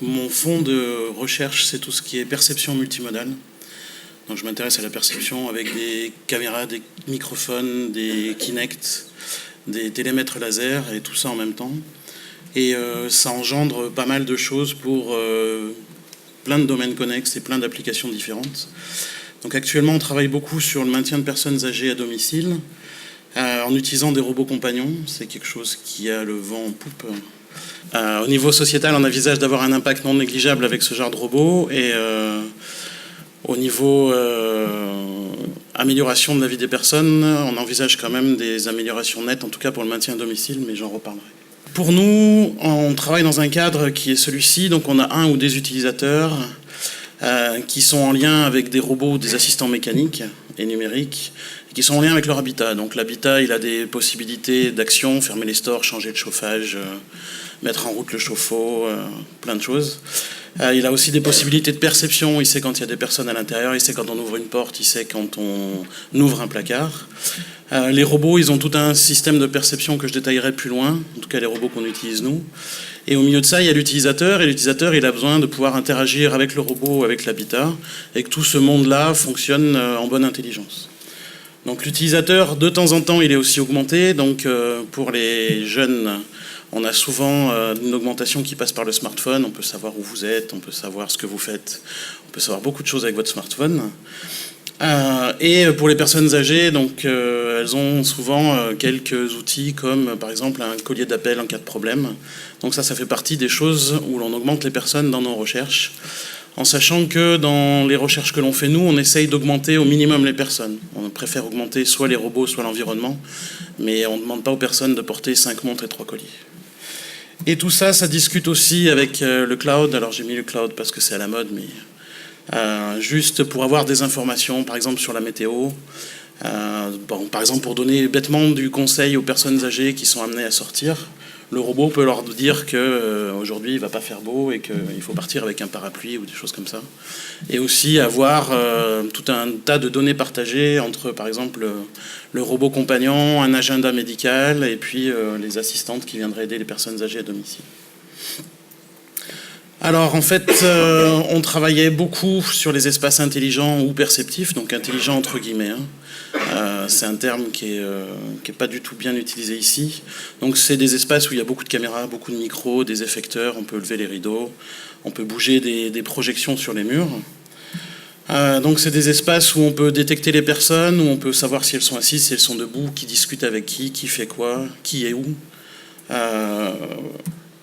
Mon fond de recherche, c'est tout ce qui est perception multimodale. Donc je m'intéresse à la perception avec des caméras, des microphones, des Kinect, des télémètres laser et tout ça en même temps. Et ça engendre pas mal de choses pour plein de domaines connexes et plein d'applications différentes. Donc actuellement, on travaille beaucoup sur le maintien de personnes âgées à domicile en utilisant des robots compagnons. C'est quelque chose qui a le vent en poupe. Au niveau sociétal, on envisage d'avoir un impact non négligeable avec ce genre de robots. Et au niveau amélioration de la vie des personnes, on envisage quand même des améliorations nettes, en tout cas pour le maintien à domicile, mais j'en reparlerai. Pour nous, on travaille dans un cadre qui est celui-ci, donc on a un ou des utilisateurs qui sont en lien avec des robots ou des assistants mécaniques et numériques, qui sont en lien avec leur habitat. Donc l'habitat, il a des possibilités d'action, fermer les stores, changer le chauffage, mettre en route le chauffe-eau, plein de choses. Il a aussi des possibilités de perception, il sait quand il y a des personnes à l'intérieur, il sait quand on ouvre une porte, il sait quand on ouvre un placard. Les robots, ils ont tout un système de perception que je détaillerai plus loin, en tout cas les robots qu'on utilise nous. Et au milieu de ça, il y a l'utilisateur, et l'utilisateur, il a besoin de pouvoir interagir avec le robot, avec l'habitat, et que tout ce monde-là fonctionne en bonne intelligence. Donc l'utilisateur, de temps en temps, il est aussi augmenté. Donc pour les jeunes, on a souvent une augmentation qui passe par le smartphone. On peut savoir où vous êtes, on peut savoir ce que vous faites, on peut savoir beaucoup de choses avec votre smartphone. Et pour les personnes âgées, donc, elles ont souvent quelques outils comme par exemple un collier d'appel en cas de problème. Donc ça fait partie des choses où l'on augmente les personnes dans nos recherches, en sachant que dans les recherches que l'on fait nous, on essaye d'augmenter au minimum les personnes. On préfère augmenter soit les robots, soit l'environnement, mais on ne demande pas aux personnes de porter 5 montres et 3 colliers. Et tout ça, ça discute aussi avec le cloud. Alors j'ai mis le cloud parce que c'est à la mode, mais juste pour avoir des informations, par exemple sur la météo, par exemple pour donner bêtement du conseil aux personnes âgées qui sont amenées à sortir. Le robot peut leur dire qu'aujourd'hui il ne va pas faire beau et qu'il faut partir avec un parapluie ou des choses comme ça. Et aussi avoir tout un tas de données partagées entre, par exemple, le robot compagnon, un agenda médical et puis les assistantes qui viendraient aider les personnes âgées à domicile. Alors en fait, on travaillait beaucoup sur les espaces intelligents ou perceptifs, donc intelligents entre guillemets. C'est un terme qui est pas du tout bien utilisé ici. Donc c'est des espaces où il y a beaucoup de caméras, beaucoup de micros, des effecteurs, on peut lever les rideaux, on peut bouger des projections sur les murs. Donc c'est des espaces où on peut détecter les personnes, où on peut savoir si elles sont assises, si elles sont debout, qui discute avec qui fait quoi, qui est où.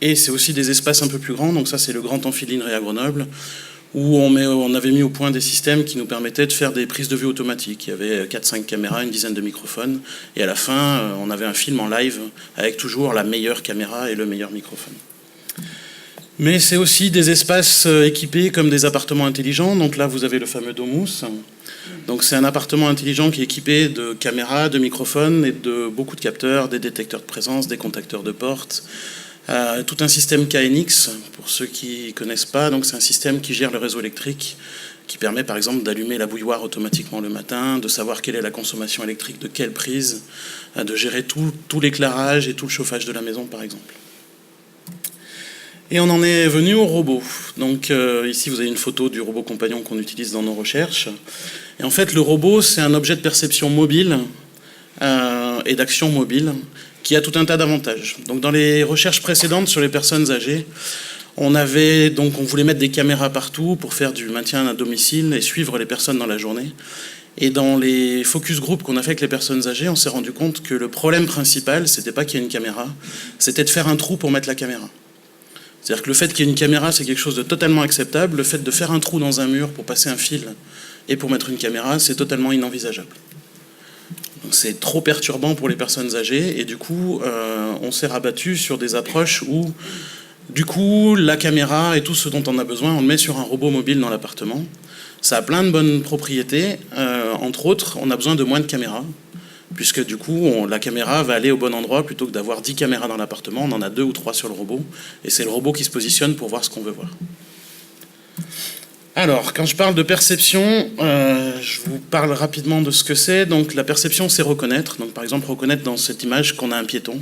Et c'est aussi des espaces un peu plus grands, donc ça c'est le Grand Amphi de l'INRE à Grenoble, où on avait mis au point des systèmes qui nous permettaient de faire des prises de vue automatiques. Il y avait 4-5 caméras, une dizaine de microphones, et à la fin on avait un film en live avec toujours la meilleure caméra et le meilleur microphone. Mais c'est aussi des espaces équipés comme des appartements intelligents, donc là vous avez le fameux Domus. Donc c'est un appartement intelligent qui est équipé de caméras, de microphones et de beaucoup de capteurs, des détecteurs de présence, des contacteurs de porte. Tout un système KNX, pour ceux qui ne connaissent pas, donc c'est un système qui gère le réseau électrique, qui permet par exemple d'allumer la bouilloire automatiquement le matin, de savoir quelle est la consommation électrique de quelle prise, de gérer tout l'éclairage et tout le chauffage de la maison par exemple. Et on en est venu au robot. Donc ici vous avez une photo du robot compagnon qu'on utilise dans nos recherches. Et en fait le robot c'est un objet de perception mobile et d'action mobile, qui a tout un tas d'avantages. Donc dans les recherches précédentes sur les personnes âgées, on voulait mettre des caméras partout pour faire du maintien à domicile et suivre les personnes dans la journée. Et dans les focus group qu'on a fait avec les personnes âgées, on s'est rendu compte que le problème principal, c'était pas qu'il y ait une caméra, c'était de faire un trou pour mettre la caméra. C'est-à-dire que le fait qu'il y ait une caméra, c'est quelque chose de totalement acceptable. Le fait de faire un trou dans un mur pour passer un fil et pour mettre une caméra, c'est totalement inenvisageable. C'est trop perturbant pour les personnes âgées et du coup on s'est rabattu sur des approches où du coup la caméra et tout ce dont on a besoin on le met sur un robot mobile dans l'appartement. Ça a plein de bonnes propriétés, entre autres on a besoin de moins de caméras puisque du coup la caméra va aller au bon endroit plutôt que d'avoir 10 caméras dans l'appartement, on en a 2 ou 3 sur le robot et c'est le robot qui se positionne pour voir ce qu'on veut voir. Alors, quand je parle de perception, je vous parle rapidement de ce que c'est. Donc, la perception, c'est reconnaître. Donc, par exemple, reconnaître dans cette image qu'on a un piéton.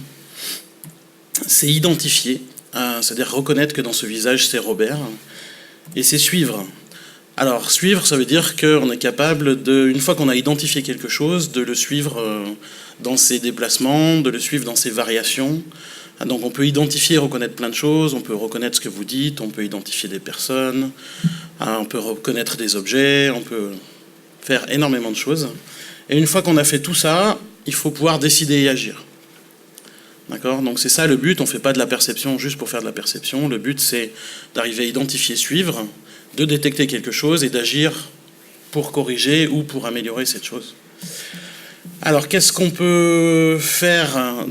C'est identifier. c'est-à-dire reconnaître que dans ce visage c'est Robert, et c'est suivre. Alors suivre, ça veut dire qu'on est capable, une fois qu'on a identifié quelque chose, de le suivre dans ses déplacements, de le suivre dans ses variations. Donc on peut identifier et reconnaître plein de choses, on peut reconnaître ce que vous dites, on peut identifier des personnes, on peut reconnaître des objets, on peut faire énormément de choses. Et une fois qu'on a fait tout ça, il faut pouvoir décider et agir. D'accord ? Donc c'est ça le but, on ne fait pas de la perception juste pour faire de la perception. Le but c'est d'arriver à identifier, suivre, de détecter quelque chose et d'agir pour corriger ou pour améliorer cette chose. Alors, qu'est-ce qu'on peut faire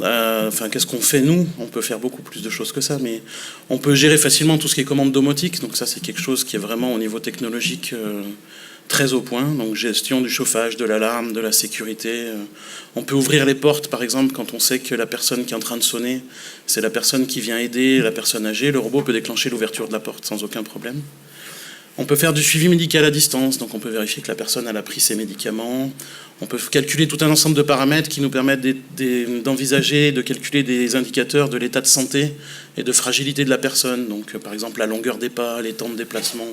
qu'est-ce qu'on fait nous ? On peut faire beaucoup plus de choses que ça, mais on peut gérer facilement tout ce qui est commande domotique. Donc ça, c'est quelque chose qui est vraiment au niveau technologique très au point. Donc gestion du chauffage, de l'alarme, de la sécurité. On peut ouvrir les portes, par exemple, quand on sait que la personne qui est en train de sonner, c'est la personne qui vient aider la personne âgée. Le robot peut déclencher l'ouverture de la porte sans aucun problème. On peut faire du suivi médical à distance, donc on peut vérifier que la personne elle a pris ses médicaments. On peut calculer tout un ensemble de paramètres qui nous permettent d'envisager, de calculer des indicateurs de l'état de santé et de fragilité de la personne. Donc par exemple la longueur des pas, les temps de déplacement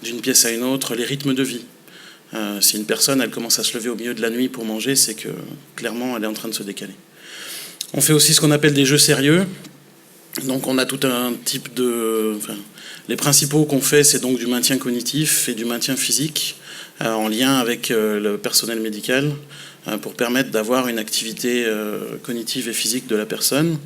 d'une pièce à une autre, les rythmes de vie. Si une personne elle commence à se lever au milieu de la nuit pour manger, c'est que clairement elle est en train de se décaler. On fait aussi ce qu'on appelle des jeux sérieux. Donc on a tout un type de... les principaux qu'on fait, c'est donc du maintien cognitif et du maintien physique en lien avec le personnel médical pour permettre d'avoir une activité cognitive et physique de la personne.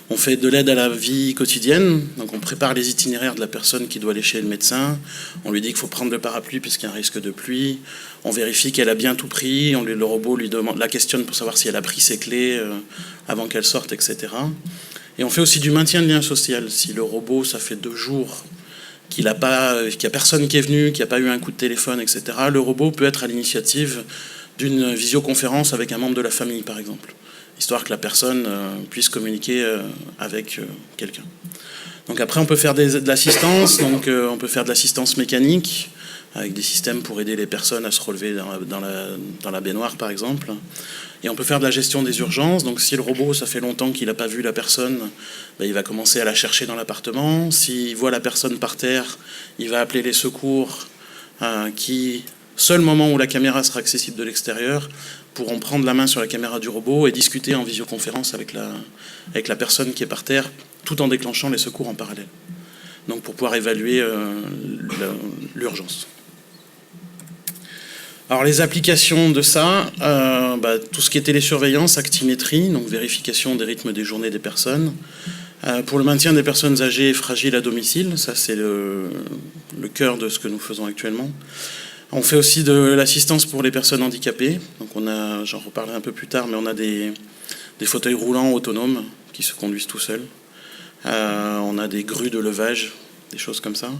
On fait de l'aide à la vie quotidienne, donc on prépare les itinéraires de la personne qui doit aller chez le médecin. On lui dit qu'il faut prendre le parapluie puisqu'il y a un risque de pluie. On vérifie qu'elle a bien tout pris. Le robot la questionne pour savoir si elle a pris ses clés avant qu'elle sorte, etc. Et on fait aussi du maintien de lien social. Si le robot, ça fait 2 jours qu'il n'y a personne qui est venu, qu'il n'y a pas eu un coup de téléphone, etc., le robot peut être à l'initiative d'une visioconférence avec un membre de la famille, par exemple, histoire que la personne puisse communiquer avec quelqu'un. Donc après, on peut faire de l'assistance, donc on peut faire de l'assistance mécanique, avec des systèmes pour aider les personnes à se relever dans la baignoire, par exemple. Et on peut faire de la gestion des urgences. Donc si le robot, ça fait longtemps qu'il n'a pas vu la personne, il va commencer à la chercher dans l'appartement. S'il voit la personne par terre, il va appeler les secours qui, seul moment où la caméra sera accessible de l'extérieur, pourront prendre la main sur la caméra du robot et discuter en visioconférence avec la personne qui est par terre, tout en déclenchant les secours en parallèle. Donc pour pouvoir évaluer l'urgence. Alors les applications de ça, tout ce qui est télésurveillance, actimétrie, donc vérification des rythmes des journées des personnes. Pour le maintien des personnes âgées et fragiles à domicile, ça c'est le cœur de ce que nous faisons actuellement. On fait aussi de l'assistance pour les personnes handicapées. Donc j'en reparlerai un peu plus tard, mais on a des fauteuils roulants autonomes qui se conduisent tout seuls. On a des grues de levage, des choses comme ça.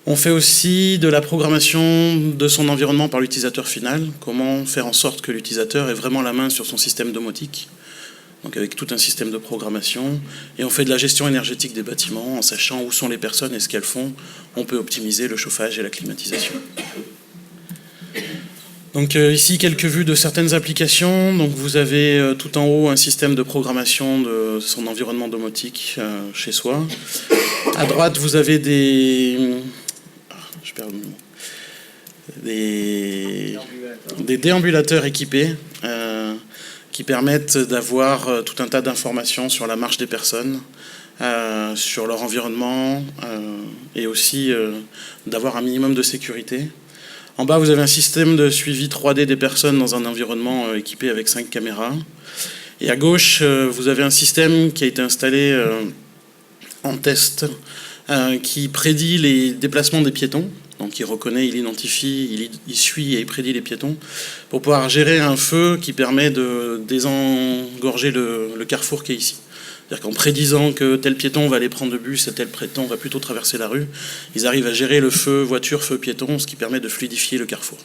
On fait aussi de la programmation de son environnement par l'utilisateur final. Comment faire en sorte que l'utilisateur ait vraiment la main sur son système domotique. Donc avec tout un système de programmation. Et on fait de la gestion énergétique des bâtiments. En sachant où sont les personnes et ce qu'elles font, on peut optimiser le chauffage et la climatisation. Donc ici, quelques vues de certaines applications. Donc vous avez tout en haut un système de programmation de son environnement domotique chez soi. À droite, vous avez des déambulateurs équipés qui permettent d'avoir tout un tas d'informations sur la marche des personnes, sur leur environnement et aussi d'avoir un minimum de sécurité. En bas, vous avez un système de suivi 3D des personnes dans un environnement équipé avec 5 caméras. Et à gauche, vous avez un système qui a été installé en test qui prédit les déplacements des piétons. Donc il reconnaît, il identifie, il suit et il prédit les piétons pour pouvoir gérer un feu qui permet de désengorger le carrefour qui est ici. C'est-à-dire qu'en prédisant que tel piéton va aller prendre le bus et tel piéton va plutôt traverser la rue, ils arrivent à gérer le feu voiture, feu piéton, ce qui permet de fluidifier le carrefour.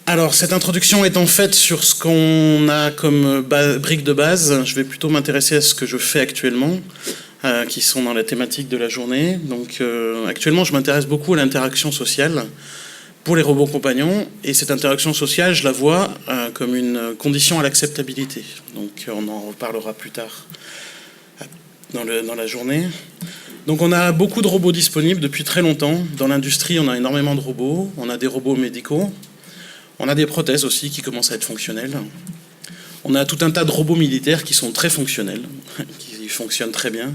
Alors, cette introduction étant faite sur ce qu'on a comme briques de base, je vais plutôt m'intéresser à ce que je fais actuellement, qui sont dans la thématique de la journée. Donc, actuellement, je m'intéresse beaucoup à l'interaction sociale pour les robots compagnons, et cette interaction sociale, je la vois comme une condition à l'acceptabilité. Donc, on en reparlera plus tard. dans la journée. Donc on a beaucoup de robots disponibles depuis très longtemps. Dans l'industrie, on a énormément de robots. On a des robots médicaux. On a des prothèses aussi qui commencent à être fonctionnelles. On a tout un tas de robots militaires qui sont très fonctionnels, qui fonctionnent très bien.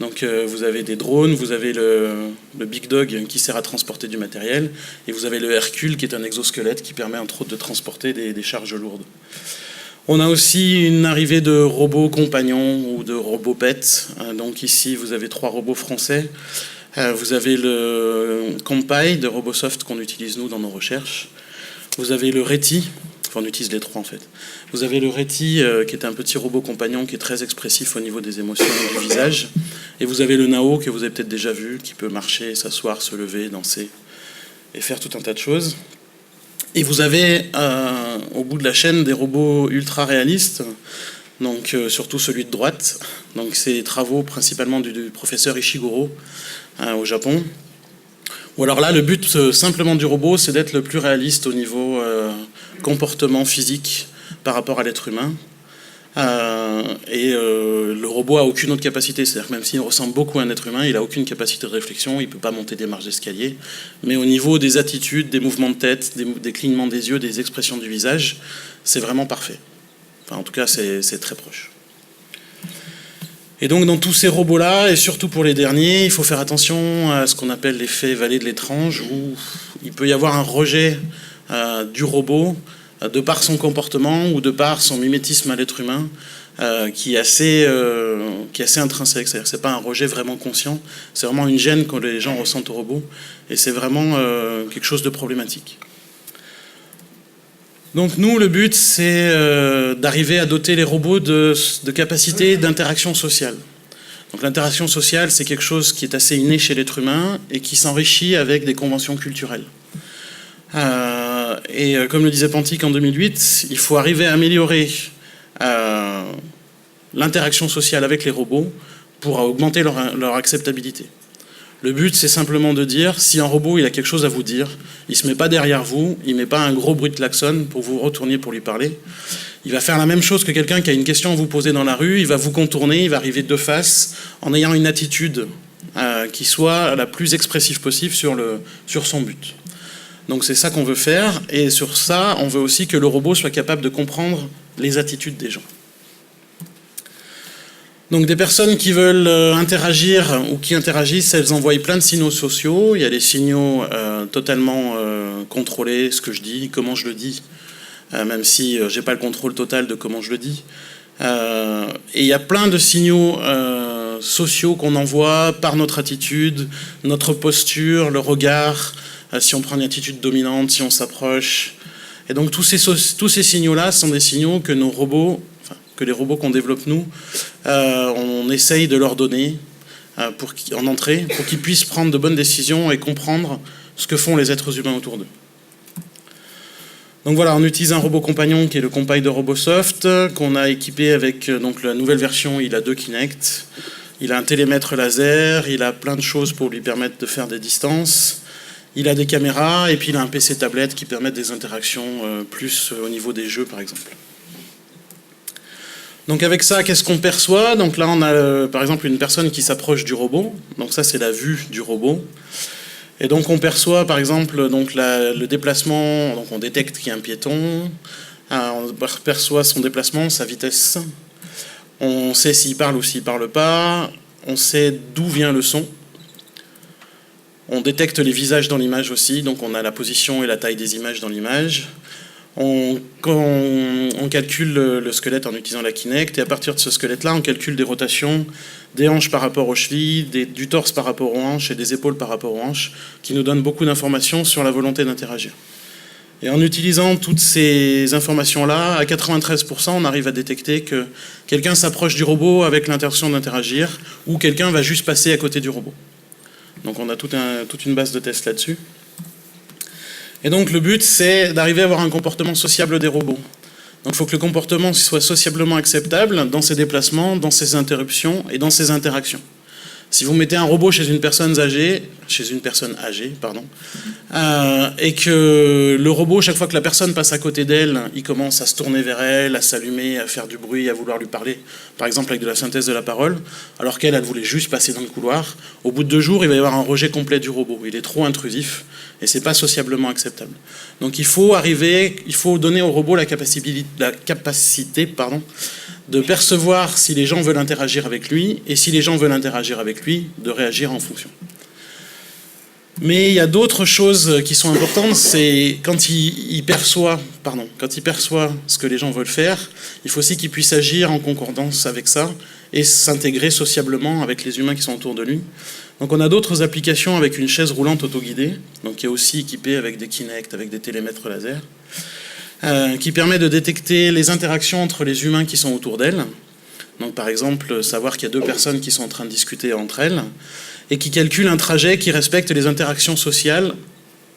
Donc vous avez des drones, vous avez le Big Dog qui sert à transporter du matériel, et vous avez le Hercule qui est un exosquelette qui permet entre autres de transporter des charges lourdes. On a aussi une arrivée de robots compagnons ou de robots pets. Donc ici vous avez 3 robots français. Vous avez le Compay de Robosoft qu'on utilise nous dans nos recherches. Vous avez le Reti. Enfin, on utilise les 3 en fait. Vous avez le Reti qui est un petit robot compagnon qui est très expressif au niveau des émotions et du visage. Et vous avez le Nao que vous avez peut-être déjà vu, qui peut marcher, s'asseoir, se lever, danser et faire tout un tas de choses. Et vous avez au bout de la chaîne des robots ultra réalistes, donc surtout celui de droite. Donc c'est les travaux principalement du professeur Ishiguro au Japon. Ou alors là, le but simplement du robot, c'est d'être le plus réaliste au niveau comportement physique par rapport à l'être humain. Le robot a aucune autre capacité, c'est-à-dire que même s'il ressemble beaucoup à un être humain, il n'a aucune capacité de réflexion, il ne peut pas monter des marches d'escalier. Mais au niveau des attitudes, des mouvements de tête, des clignements des yeux, des expressions du visage, c'est vraiment parfait. Enfin, en tout cas, c'est très proche. Et donc dans tous ces robots-là, et surtout pour les derniers, il faut faire attention à ce qu'on appelle l'effet vallée de l'étrange, où il peut y avoir un rejet du robot de par son comportement ou de par son mimétisme à l'être humain, qui est assez intrinsèque. C'est-à-dire que ce n'est pas un rejet vraiment conscient, c'est vraiment une gêne que les gens ressentent au robot, et c'est vraiment quelque chose de problématique. Donc nous, le but, c'est d'arriver à doter les robots de capacités d'interaction sociale. Donc l'interaction sociale, c'est quelque chose qui est assez inné chez l'être humain et qui s'enrichit avec des conventions culturelles. Comme le disait Pantic en 2008, il faut arriver à améliorer l'interaction sociale avec les robots pour augmenter leur acceptabilité. Le but, c'est simplement de dire, si un robot il a quelque chose à vous dire, il ne se met pas derrière vous, il ne met pas un gros bruit de klaxon pour vous retourner pour lui parler. Il va faire la même chose que quelqu'un qui a une question à vous poser dans la rue, il va vous contourner, il va arriver de face en ayant une attitude qui soit la plus expressive possible sur son but. Donc c'est ça qu'on veut faire, et sur ça, on veut aussi que le robot soit capable de comprendre les attitudes des gens. Donc des personnes qui veulent interagir ou qui interagissent, elles envoient plein de signaux sociaux. Il y a des signaux totalement contrôlés, ce que je dis, comment je le dis, même si je n'ai pas le contrôle total de comment je le dis. Et il y a plein de signaux sociaux qu'on envoie par notre attitude, notre posture, le regard, si on prend une attitude dominante, si on s'approche. Et donc tous ces signaux-là sont des signaux que nos robots... que les robots qu'on développe nous, on essaye de leur donner en entrée, pour qu'ils puissent prendre de bonnes décisions et comprendre ce que font les êtres humains autour d'eux. Donc voilà, on utilise un robot compagnon qui est le Compay de Robosoft, qu'on a équipé avec donc, la nouvelle version, il a 2 Kinect, il a un télémètre laser, il a plein de choses pour lui permettre de faire des distances, il a des caméras, et puis il a un PC tablette qui permet des interactions plus au niveau des jeux par exemple. Donc avec ça, qu'est-ce qu'on perçoit? Donc là, on a par exemple une personne qui s'approche du robot. Donc ça, c'est la vue du robot. Et donc on perçoit par exemple donc, le déplacement. Donc on détecte qu'il y a un piéton. On perçoit son déplacement, sa vitesse. On sait s'il parle ou s'il ne parle pas. On sait d'où vient le son. On détecte les visages dans l'image aussi. Donc on a la position et la taille des images dans l'image. On calcule le squelette en utilisant la Kinect, et à partir de ce squelette-là, on calcule des rotations des hanches par rapport aux chevilles, du torse par rapport aux hanches et des épaules par rapport aux hanches, qui nous donnent beaucoup d'informations sur la volonté d'interagir. Et en utilisant toutes ces informations-là, à 93%, on arrive à détecter que quelqu'un s'approche du robot avec l'intention d'interagir, ou quelqu'un va juste passer à côté du robot. Donc on a toute une base de tests là-dessus. Et donc le but, c'est d'arriver à avoir un comportement sociable des robots. Donc il faut que le comportement soit sociablement acceptable dans ses déplacements, dans ses interruptions et dans ses interactions. Si vous mettez un robot chez une personne âgée, et que le robot, chaque fois que la personne passe à côté d'elle, il commence à se tourner vers elle, à s'allumer, à faire du bruit, à vouloir lui parler, par exemple avec de la synthèse de la parole, alors qu'elle voulait juste passer dans le couloir, au bout de 2 jours, il va y avoir un rejet complet du robot. Il est trop intrusif et c'est pas sociablement acceptable. Donc il faut donner au robot la capacité de percevoir si les gens veulent interagir avec lui, et si les gens veulent interagir avec lui, de réagir en fonction. Mais il y a d'autres choses qui sont importantes, c'est quand il perçoit ce que les gens veulent faire, il faut aussi qu'il puisse agir en concordance avec ça, et s'intégrer sociablement avec les humains qui sont autour de lui. Donc on a d'autres applications avec une chaise roulante autoguidée, donc qui est aussi équipée avec des Kinect, avec des télémètres laser, qui permet de détecter les interactions entre les humains qui sont autour d'elle. Donc par exemple, savoir qu'il y a 2 personnes qui sont en train de discuter entre elles, et qui calcule un trajet qui respecte les interactions sociales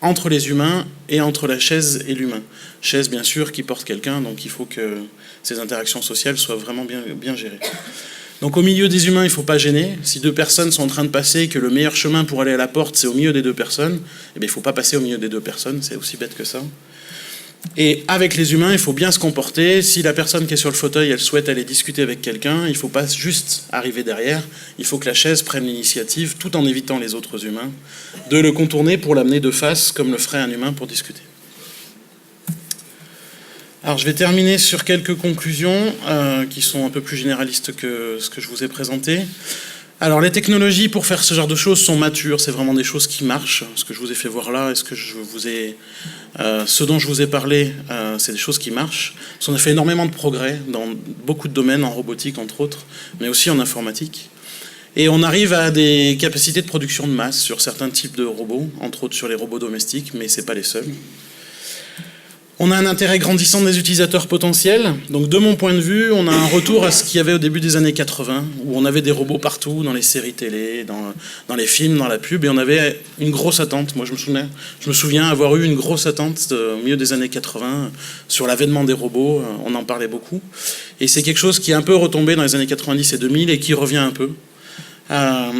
entre les humains et entre la chaise et l'humain. Chaise, bien sûr, qui porte quelqu'un, donc il faut que ces interactions sociales soient vraiment bien gérées. Donc au milieu des humains, il ne faut pas gêner. Si 2 personnes sont en train de passer et que le meilleur chemin pour aller à la porte, c'est au milieu des 2 personnes, eh bien, il ne faut pas passer au milieu des 2 personnes, c'est aussi bête que ça. Et avec les humains, il faut bien se comporter. Si la personne qui est sur le fauteuil, elle souhaite aller discuter avec quelqu'un, il ne faut pas juste arriver derrière. Il faut que la chaise prenne l'initiative, tout en évitant les autres humains, de le contourner pour l'amener de face, comme le ferait un humain pour discuter. Alors je vais terminer sur quelques conclusions qui sont un peu plus généralistes que ce que je vous ai présenté. Alors les technologies pour faire ce genre de choses sont matures, c'est vraiment des choses qui marchent. Ce que je vous ai fait voir là, ce dont je vous ai parlé, c'est des choses qui marchent. On a fait énormément de progrès dans beaucoup de domaines, en robotique entre autres, mais aussi en informatique. Et on arrive à des capacités de production de masse sur certains types de robots, entre autres sur les robots domestiques, mais ce n'est pas les seuls. On a un intérêt grandissant des utilisateurs potentiels. Donc de mon point de vue, on a un retour à ce qu'il y avait au début des années 80, où on avait des robots partout, dans les séries télé, dans les films, dans la pub, et on avait une grosse attente. Moi, je me souviens avoir eu une grosse attente au milieu des années 80 sur l'avènement des robots. On en parlait beaucoup. Et c'est quelque chose qui est un peu retombé dans les années 90 et 2000 et qui revient un peu.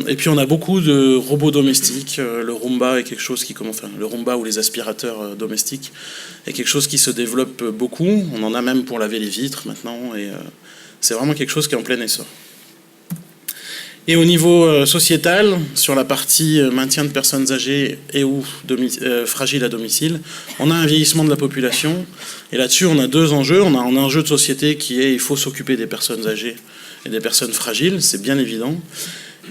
Et puis on a beaucoup de robots domestiques. Le Roomba est quelque chose le Roomba ou les aspirateurs domestiques est quelque chose qui se développe beaucoup. On en a même pour laver les vitres maintenant, et c'est vraiment quelque chose qui est en plein essor. Et au niveau sociétal, sur la partie maintien de personnes âgées et ou fragiles à domicile, on a un vieillissement de la population. Et là-dessus, on a 2 enjeux. On a un enjeu de société qui est il faut s'occuper des personnes âgées et des personnes fragiles, c'est bien évident.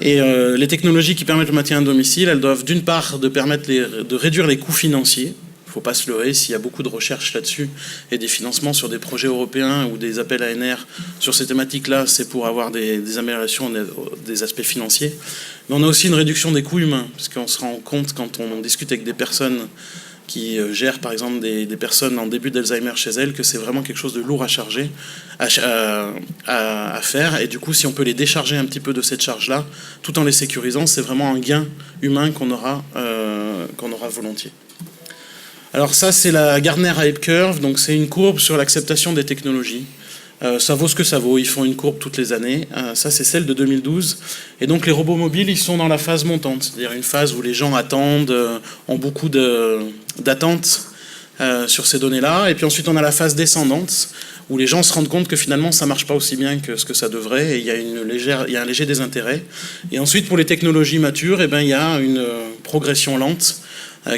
Et les technologies qui permettent le maintien à domicile, elles doivent d'une part permettre de réduire les coûts financiers. Il ne faut pas se leurrer, s'il y a beaucoup de recherches là-dessus et des financements sur des projets européens ou des appels ANR sur ces thématiques-là, c'est pour avoir des améliorations des aspects financiers. Mais on a aussi une réduction des coûts humains, parce qu'on se rend compte quand on discute avec des personnes qui gèrent par exemple des personnes en début d'Alzheimer chez elles, que c'est vraiment quelque chose de lourd à charger, à faire. Et du coup, si on peut les décharger un petit peu de cette charge-là, tout en les sécurisant, c'est vraiment un gain humain qu'on aura volontiers. Alors ça, c'est la Gartner Hype Curve, donc c'est une courbe sur l'acceptation des technologies. Ça vaut ce que ça vaut, ils font une courbe toutes les années. Ça, c'est celle de 2012. Et donc les robots mobiles, ils sont dans la phase montante, c'est-à-dire une phase où les gens attendent, ont beaucoup d'attentes sur ces données-là. Et puis ensuite, on a la phase descendante, où les gens se rendent compte que finalement, ça ne marche pas aussi bien que ce que ça devrait, et il y a un léger désintérêt. Et ensuite, pour les technologies matures, il y a une progression lente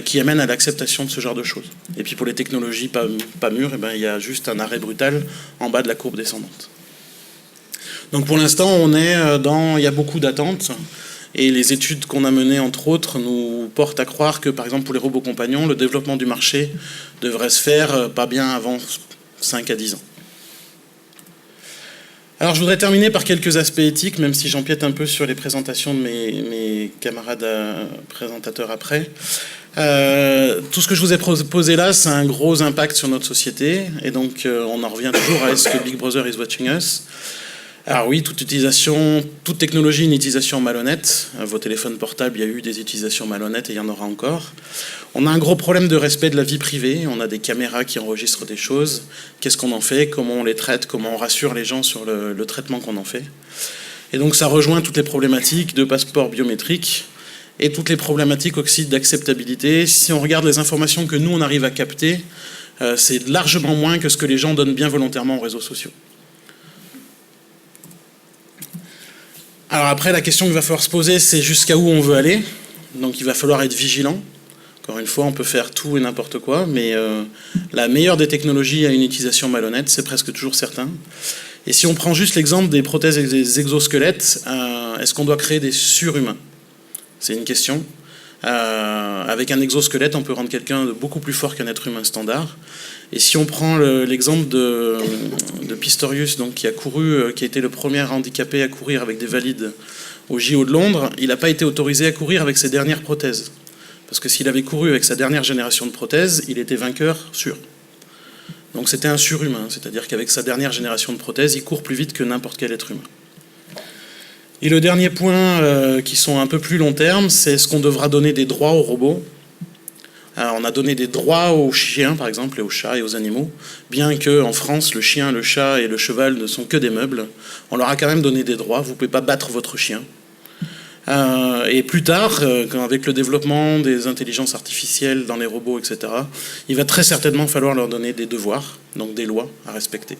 qui amène à l'acceptation de ce genre de choses. Et puis pour les technologies pas mûres, il y a juste un arrêt brutal en bas de la courbe descendante. Donc pour l'instant, il y a beaucoup d'attentes, et les études qu'on a menées, entre autres, nous portent à croire que, par exemple, pour les robots compagnons, le développement du marché devrait se faire pas bien avant 5 à 10 ans. Alors je voudrais terminer par quelques aspects éthiques, même si j'empiète un peu sur les présentations de mes camarades présentateurs après. Tout ce que je vous ai proposé là, c'est un gros impact sur notre société, et donc on en revient toujours à est-ce que Big Brother is watching us? Alors oui, toute technologie, une utilisation malhonnête. Vos téléphones portables, il y a eu des utilisations malhonnêtes et il y en aura encore. On a un gros problème de respect de la vie privée. On a des caméras qui enregistrent des choses. Qu'est-ce qu'on en fait? Comment on les traite? Comment on rassure les gens sur le traitement qu'on en fait? Et donc ça rejoint toutes les problématiques de passeport biométrique et toutes les problématiques aussi d'acceptabilité. Si on regarde les informations que nous, on arrive à capter, c'est largement moins que ce que les gens donnent bien volontairement aux réseaux sociaux. Alors après, la question qu'il va falloir se poser, c'est jusqu'à où on veut aller. Donc il va falloir être vigilant. Encore une fois, on peut faire tout et n'importe quoi, mais la meilleure des technologies a une utilisation malhonnête, c'est presque toujours certain. Et si on prend juste l'exemple des prothèses et des exosquelettes, est-ce qu'on doit créer des surhumains? C'est une question. Avec un exosquelette, on peut rendre quelqu'un de beaucoup plus fort qu'un être humain standard. Et si on prend l'exemple de Pistorius, donc, qui a été le premier handicapé à courir avec des valides au JO de Londres, il n'a pas été autorisé à courir avec ses dernières prothèses. Parce que s'il avait couru avec sa dernière génération de prothèses, il était vainqueur sûr. Donc c'était un surhumain, c'est-à-dire qu'avec sa dernière génération de prothèses, il court plus vite que n'importe quel être humain. Et le dernier point, qui sont un peu plus long terme, c'est est-ce qu'on devra donner des droits aux robots? Alors, on a donné des droits aux chiens, par exemple, et aux chats et aux animaux, bien qu'en France, le chien, le chat et le cheval ne sont que des meubles. On leur a quand même donné des droits, vous ne pouvez pas battre votre chien. Et plus tard, avec le développement des intelligences artificielles dans les robots, etc., il va très certainement falloir leur donner des devoirs, donc des lois à respecter.